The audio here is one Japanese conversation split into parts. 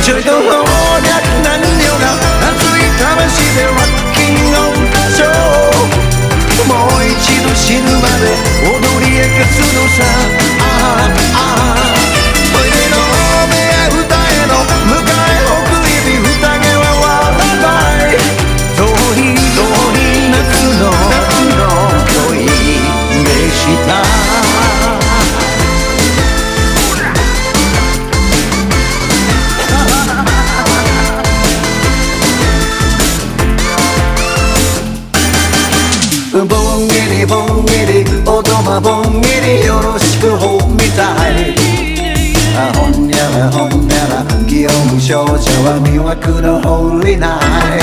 ちょいと老若男女が熱い魂でロッキンオン歌唱、もう一度死ぬまで踊り明かすのさ。ああああトイレの目や二重の向かい送り火宴は割らない。遠い夏の恋でした。ぼんぎりぼんぎり音はぼんぎりよろしくほみたい。ほんやらほんやら祇園少女は魅惑のホーリーナイ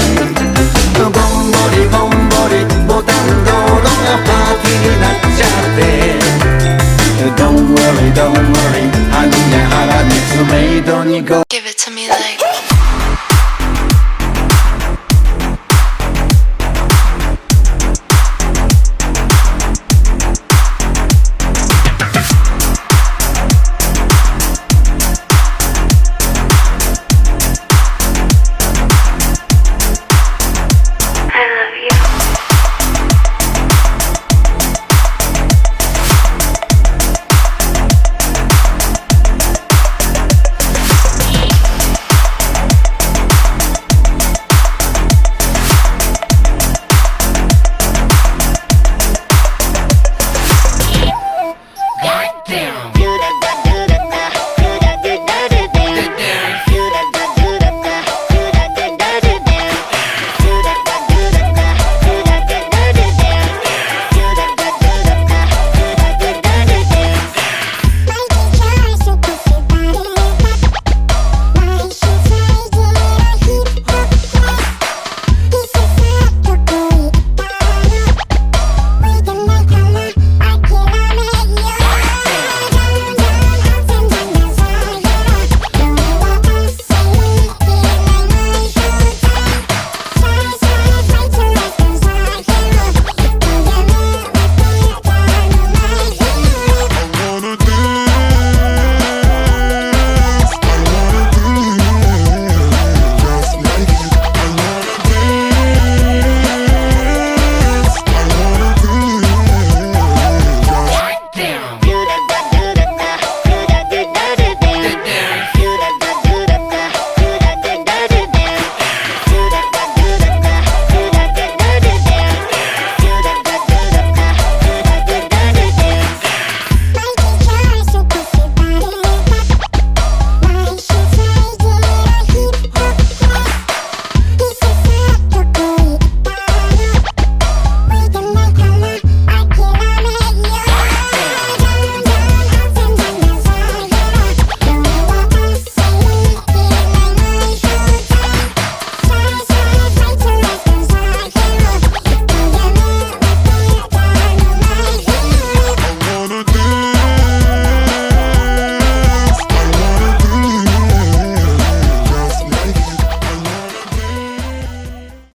ト。ぼんぼりぼんぼりボタン道路がパーティーになっちゃって Don't worry don't worry 半や腹熱メイドにご Give it to me like